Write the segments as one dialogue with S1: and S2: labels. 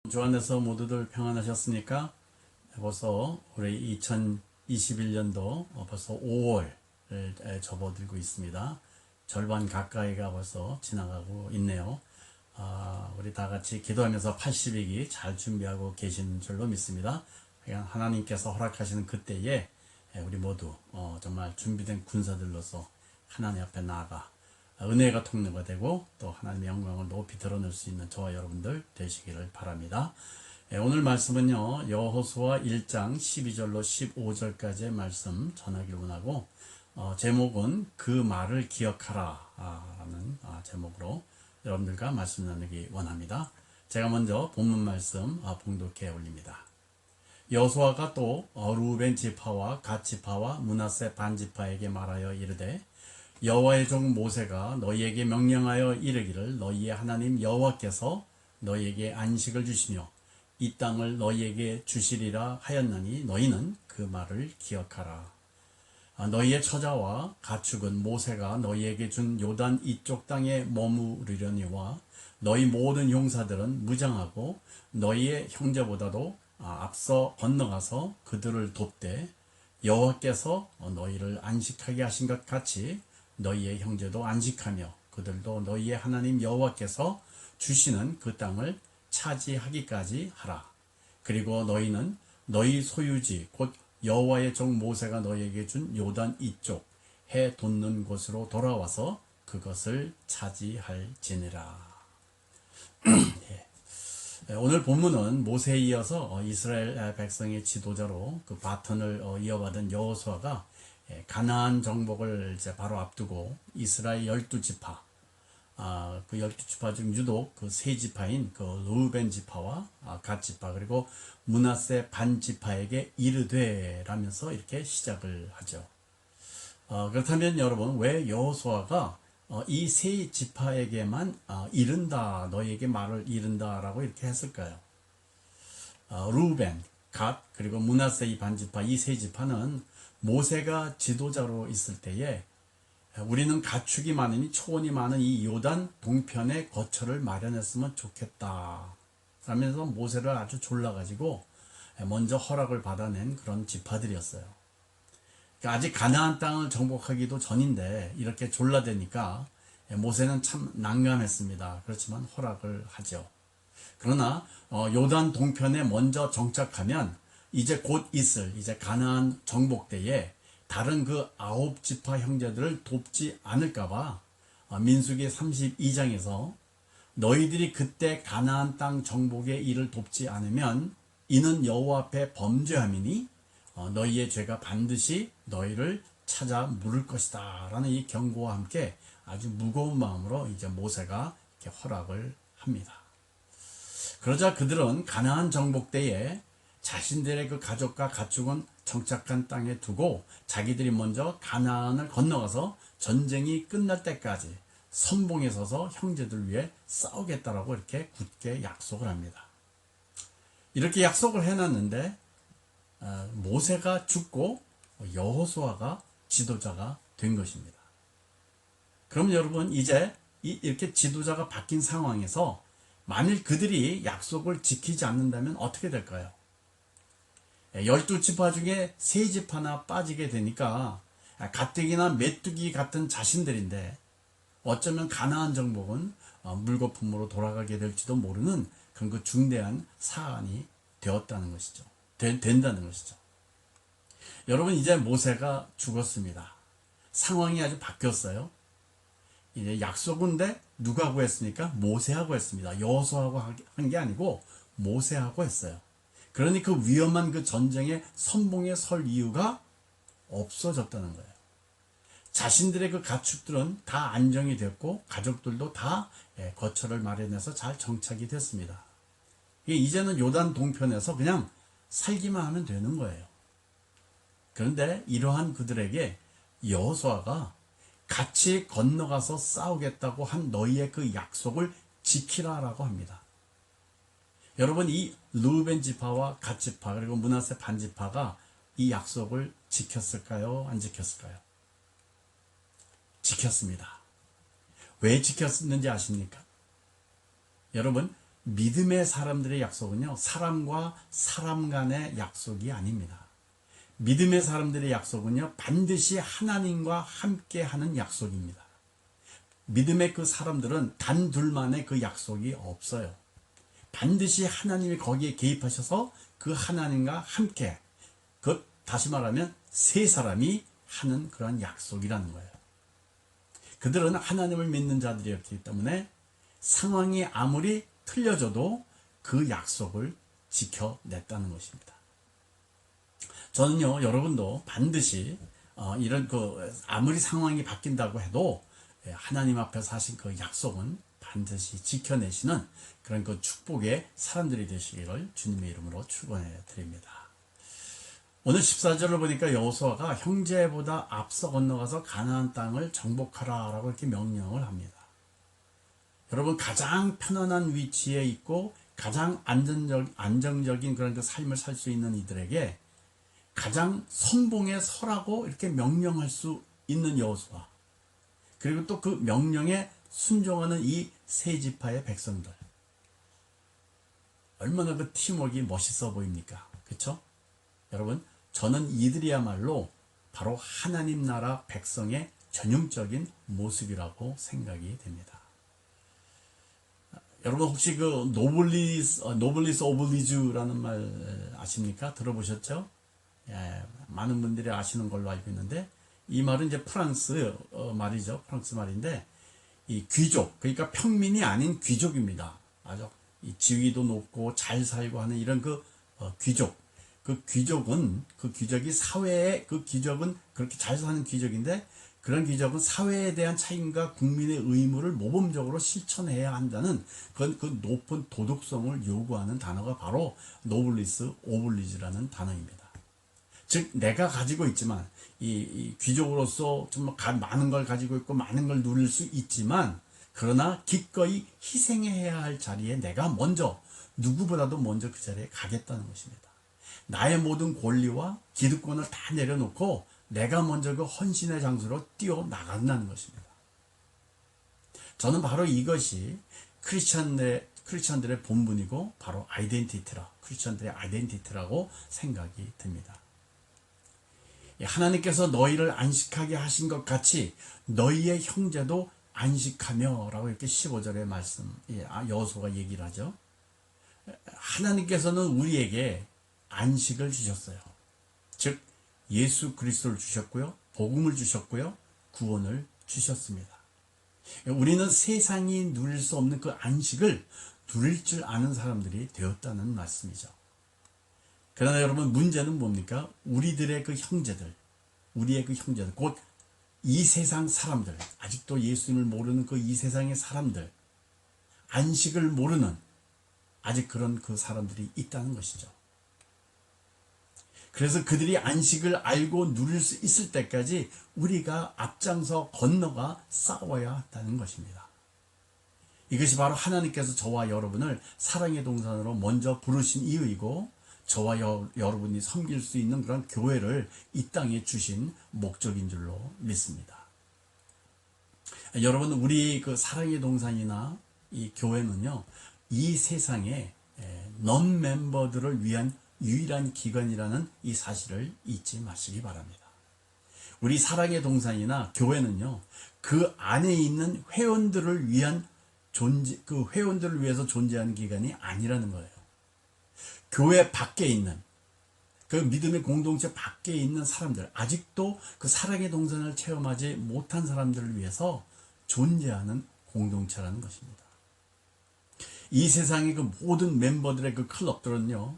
S1: 주 안에서 모두들 평안하셨습니까? 벌써 우리 2021년도 벌써 5월을 접어들고 있습니다. 절반 가까이가 벌써 지나가고 있네요. 우리 다 같이 기도하면서 80일기 잘 준비하고 계신 줄로 믿습니다. 하나님께서 허락하시는 그때에 우리 모두 정말 준비된 군사들로서 하나님 앞에 나아가 은혜가 통로가 되고 또 하나님의 영광을 높이 드러낼 수 있는 저와 여러분들 되시기를 바랍니다. 오늘 말씀은요, 여호수아 1장 12절로 15절까지의 말씀 전하기를 원하고, 제목은 그 말을 기억하라 라는 제목으로 여러분들과 말씀 나누기 원합니다. 제가 먼저 본문 말씀 봉독해 올립니다. 여호수아가 또 루벤 지파와 갓 지파와 므낫세 반 지파에게 말하여 이르되, 여호와의 종 모세가 너희에게 명령하여 이르기를 너희의 하나님 여호와께서 너희에게 안식을 주시며 이 땅을 너희에게 주시리라 하였나니 너희는 그 말을 기억하라. 너희의 처자와 가축은 모세가 너희에게 준 요단 이쪽 땅에 머무르려니와 너희 모든 용사들은 무장하고 너희의 형제보다도 앞서 건너가서 그들을 돕되 여호와께서 너희를 안식하게 하신 것 같이 너희의 형제도 안식하며 그들도 너희의 하나님 여호와께서 주시는 그 땅을 차지하기까지 하라. 그리고 너희는 너희 소유지 곧 여호와의 종 모세가 너희에게 준 요단 이쪽 해 돋는 곳으로 돌아와서 그것을 차지할지니라. 오늘 본문은 모세에 이어서 이스라엘 백성의 지도자로 그 바톤을 이어받은 여호수아가 가나안 정복을 이제 바로 앞두고 이스라엘 12지파, 그 12지파 중 유독 그 세 지파인 그 루벤 지파와 갓 지파 그리고 므낫세 반 지파에게 이르되 라면서 이렇게 시작을 하죠. 그렇다면 여러분, 왜 여호수아가 이 세 지파에게만 이른다, 너희에게 말을 이른다 라고 이렇게 했을까요? 루벤, 갓, 그리고 므낫세 이 반 지파, 이 세 지파는 모세가 지도자로 있을 때에 우리는 가축이 많으니 초원이 많은 이 요단 동편에 거처를 마련했으면 좋겠다 라면서 모세를 아주 졸라가지고 먼저 허락을 받아낸 그런 지파들이었어요. 그러니까 아직 가나안 땅을 정복하기도 전인데 이렇게 졸라대니까 모세는 참 난감했습니다. 그렇지만 허락을 하죠. 그러나 요단 동편에 먼저 정착하면 이제 곧 있을 이제 가나안 정복 때에 다른 그 9지파 형제들을 돕지 않을까봐 민수기 32장에서 너희들이 그때 가나안 땅 정복의 일을 돕지 않으면 이는 여호와 앞에 범죄함이니 너희의 죄가 반드시 너희를 찾아 물을 것이다 라는 이 경고와 함께 아주 무거운 마음으로 이제 모세가 이렇게 허락을 합니다. 그러자 그들은 가나안 정복 때에 자신들의 그 가족과 가축은 정착한 땅에 두고 자기들이 먼저 가나안을 건너가서 전쟁이 끝날 때까지 선봉에 서서 형제들 위해 싸우겠다라고 이렇게 굳게 약속을 합니다. 이렇게 약속을 해놨는데 모세가 죽고 여호수아가 지도자가 된 것입니다. 그럼 여러분, 이제 이렇게 지도자가 바뀐 상황에서 만일 그들이 약속을 지키지 않는다면 어떻게 될까요? 12지파 중에 3지파나 빠지게 되니까 가뜩이나 메뚜기 같은 자신들인데 어쩌면 가나안 정복은 물거품으로 돌아가게 될지도 모르는 그런 그 중대한 사안이 되었다는 것이죠. 된다는 것이죠. 여러분, 이제 모세가 죽었습니다. 상황이 아주 바뀌었어요. 이제 약속인데 누가 구했습니까? 모세하고 했습니다. 여호수아하고 한 게 아니고 모세하고 했어요. 그러니 그 위험한 그 전쟁의 선봉에 설 이유가 없어졌다는 거예요. 자신들의 그 가축들은 다 안정이 됐고 가족들도 다 거처를 마련해서 잘 정착이 됐습니다. 이제는 요단 동편에서 그냥 살기만 하면 되는 거예요. 그런데 이러한 그들에게 여호수아가 같이 건너가서 싸우겠다고 한 너희의 그 약속을 지키라라고 합니다. 여러분, 이 루벤 지파와 갓 지파 그리고 므낫세 반 지파가 이 약속을 지켰을까요? 안 지켰을까요? 지켰습니다. 왜 지켰는지 아십니까? 여러분, 믿음의 사람들의 약속은요, 사람과 사람 간의 약속이 아닙니다. 믿음의 사람들의 약속은요, 반드시 하나님과 함께 하는 약속입니다. 믿음의 그 사람들은 단 둘만의 그 약속이 없어요. 반드시 하나님이 거기에 개입하셔서 그 하나님과 함께, 다시 말하면 세 사람이 하는 그런 약속이라는 거예요. 그들은 하나님을 믿는 자들이었기 때문에 상황이 아무리 틀려져도 그 약속을 지켜냈다는 것입니다. 저는요, 여러분도 반드시 이런 아무리 상황이 바뀐다고 해도 하나님 앞에서 하신 그 약속은 반드시 지켜내시는 그런 그 축복의 사람들이 되시기를 주님의 이름으로 축원해 드립니다. 오늘 14절을 보니까 여호수아가 형제보다 앞서 건너가서 가나안 땅을 정복하라라고 이렇게 명령을 합니다. 여러분, 가장 편안한 위치에 있고 가장 안정적인 그런 그 삶을 살 수 있는 이들에게 가장 선봉에 서라고 이렇게 명령할 수 있는 여호수아, 그리고 또 그 명령에 순종하는 이 세 지파의 백성들, 얼마나 그 팀워크가 멋있어 보입니까? 그렇죠? 여러분, 저는 이들이야말로 바로 하나님 나라 백성의 전형적인 모습이라고 생각이 됩니다. 여러분, 혹시 그 노블리스 오블리주라는 말 아십니까? 들어보셨죠? 예, 많은 분들이 아시는 걸로 알고 있는데, 이 말은 이제 프랑스 말이죠. 프랑스 말인데, 이 귀족, 그러니까 평민이 아닌 귀족입니다. 아주 이 지위도 높고 잘 살고 하는 이런 귀족. 그 귀족이 사회의 그 귀족은 그렇게 잘 사는 귀족인데, 그런 귀족은 사회에 대한 책임과 국민의 의무를 모범적으로 실천해야 한다는 그 높은 도덕성을 요구하는 단어가 바로 노블리스 오블리주라는 단어입니다. 즉, 내가 가지고 있지만 이 귀족으로서 정말 많은 걸 가지고 있고 많은 걸 누릴 수 있지만, 그러나 기꺼이 희생해야 할 자리에 내가 먼저, 누구보다도 먼저 그 자리에 가겠다는 것입니다. 나의 모든 권리와 기득권을 다 내려놓고 내가 먼저 그 헌신의 장소로 뛰어나간다는 것입니다. 저는 바로 이것이 크리스천들의 본분이고 바로 크리스천들의 아이덴티티라고 생각이 듭니다. 하나님께서 너희를 안식하게 하신 것 같이 너희의 형제도 안식하며 라고 이렇게 15절의 말씀, 여호수아가 얘기를 하죠. 하나님께서는 우리에게 안식을 주셨어요. 즉, 예수 그리스도를 주셨고요, 복음을 주셨고요, 구원을 주셨습니다. 우리는 세상이 누릴 수 없는 그 안식을 누릴 줄 아는 사람들이 되었다는 말씀이죠. 그러나 여러분, 문제는 뭡니까? 우리의 그 형제들, 곧 이 세상 사람들, 아직도 예수님을 모르는 그 이 세상의 사람들, 안식을 모르는 아직 그런 그 사람들이 있다는 것이죠. 그래서 그들이 안식을 알고 누릴 수 있을 때까지 우리가 앞장서 건너가 싸워야 한다는 것입니다. 이것이 바로 하나님께서 저와 여러분을 사랑의 동산으로 먼저 부르신 이유이고, 저와 여러분이 섬길 수 있는 그런 교회를 이 땅에 주신 목적인 줄로 믿습니다. 여러분, 우리 그 사랑의 동산이나 이 교회는요, 이 세상에 넌 멤버들을 위한 유일한 기관이라는 이 사실을 잊지 마시기 바랍니다. 우리 사랑의 동산이나 교회는요, 그 안에 있는 회원들을 위한 그 회원들을 위해서 존재하는 기관이 아니라는 거예요. 교회 밖에 있는, 그 믿음의 공동체 밖에 있는 사람들, 아직도 그 사랑의 동산을 체험하지 못한 사람들을 위해서 존재하는 공동체라는 것입니다. 이 세상의 그 모든 멤버들의 그 클럽들은요,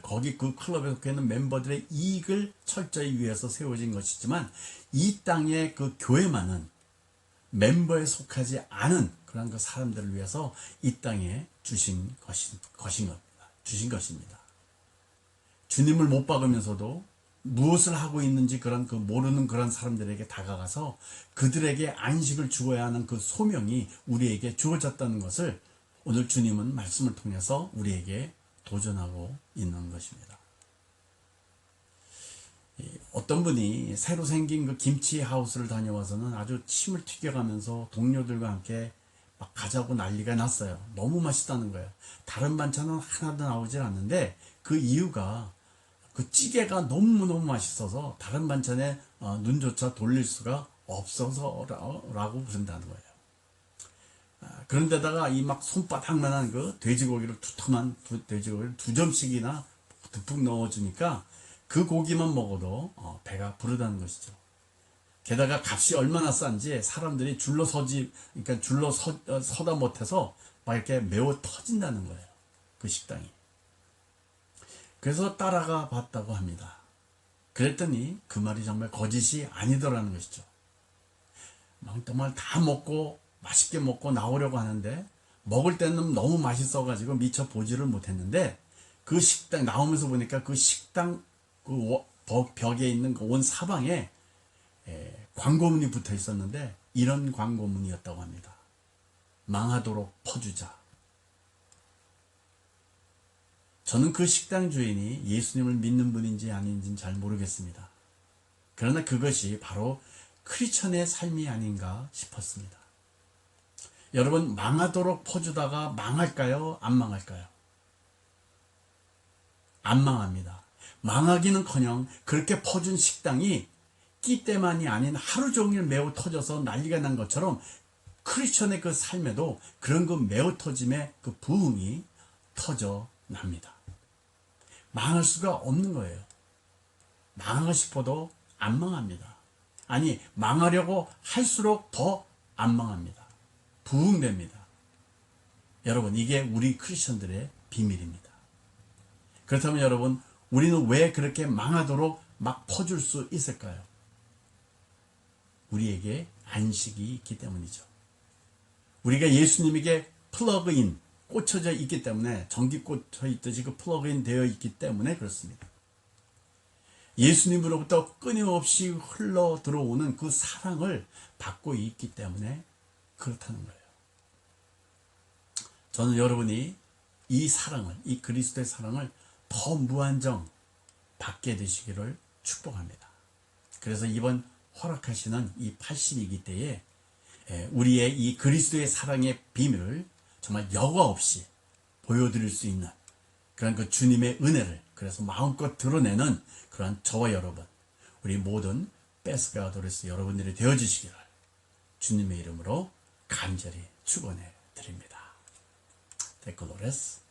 S1: 거기 그 클럽에 속해 있는 멤버들의 이익을 철저히 위해서 세워진 것이지만, 이 땅의 그 교회만은 멤버에 속하지 않은 그런 그 사람들을 위해서 이 땅에 주신 것입니다. 주님을 못 박으면서도 무엇을 하고 있는지 모르는 그런 사람들에게 다가가서 그들에게 안식을 주어야 하는 그 소명이 우리에게 주어졌다는 것을 오늘 주님은 말씀을 통해서 우리에게 도전하고 있는 것입니다. 어떤 분이 새로 생긴 그 김치 하우스를 다녀와서는 아주 침을 튀겨가면서 동료들과 함께 막 가자고 난리가 났어요. 너무 맛있다는 거예요. 다른 반찬은 하나도 나오질 않는데 그 이유가 그 찌개가 너무너무 맛있어서 다른 반찬에 눈조차 돌릴 수가 없어서라고 부른다는 거예요. 그런데다가 이 막 손바닥만한 그 돼지고기를 두툼한 돼지고기를 2점씩이나 듬뿍 넣어주니까 그 고기만 먹어도 배가 부르다는 것이죠. 게다가 값이 얼마나 싼지 사람들이 그러니까 서다 못해서 막 이렇게 매워 터진다는 거예요. 그 식당이. 그래서 따라가 봤다고 합니다. 그랬더니 그 말이 정말 거짓이 아니더라는 것이죠. 정말 다 먹고 맛있게 먹고 나오려고 하는데 먹을 때는 너무 맛있어가지고 미처 보지를 못했는데 그 식당 나오면서 보니까 그 식당 그 벽에 있는 그 온 사방에 광고문이 붙어 있었는데 이런 광고문이었다고 합니다. 망하도록 퍼주자. 저는 그 식당 주인이 예수님을 믿는 분인지 아닌지는 잘 모르겠습니다. 그러나 그것이 바로 크리스천의 삶이 아닌가 싶었습니다. 여러분, 망하도록 퍼주다가 망할까요? 안 망할까요? 안 망합니다. 망하기는커녕 그렇게 퍼준 식당이 끼 때만이 아닌 하루 종일 매우 터져서 난리가 난 것처럼 크리스천의 그 삶에도 그런 그 매우 터짐의 그 부흥이 터져 납니다. 망할 수가 없는 거예요. 망하고 싶어도 안 망합니다. 아니, 망하려고 할수록 더 안 망합니다. 부흥됩니다. 여러분, 이게 우리 크리스천들의 비밀입니다. 그렇다면 여러분, 우리는 왜 그렇게 망하도록 막 퍼줄 수 있을까요? 우리에게 안식이 있기 때문이죠. 우리가 예수님에게 플러그인, 꽂혀져 있기 때문에, 전기 꽂혀 있듯이 그 플러그인 되어 있기 때문에 그렇습니다. 예수님으로부터 끊임없이 흘러 들어오는 그 사랑을 받고 있기 때문에 그렇다는 거예요. 저는 여러분이 이 사랑을, 이 그리스도의 사랑을 더 무한정 받게 되시기를 축복합니다. 그래서 이번 허락하시는 이 82기 때에 우리의 이 그리스도의 사랑의 비밀을 정말 여과 없이 보여드릴 수 있는 그런 그 주님의 은혜를 그래서 마음껏 드러내는 그러한 저와 여러분, 우리 모든 베스가도레스 여러분들이 되어주시기를 주님의 이름으로 간절히 축원해 드립니다. 데콜로레스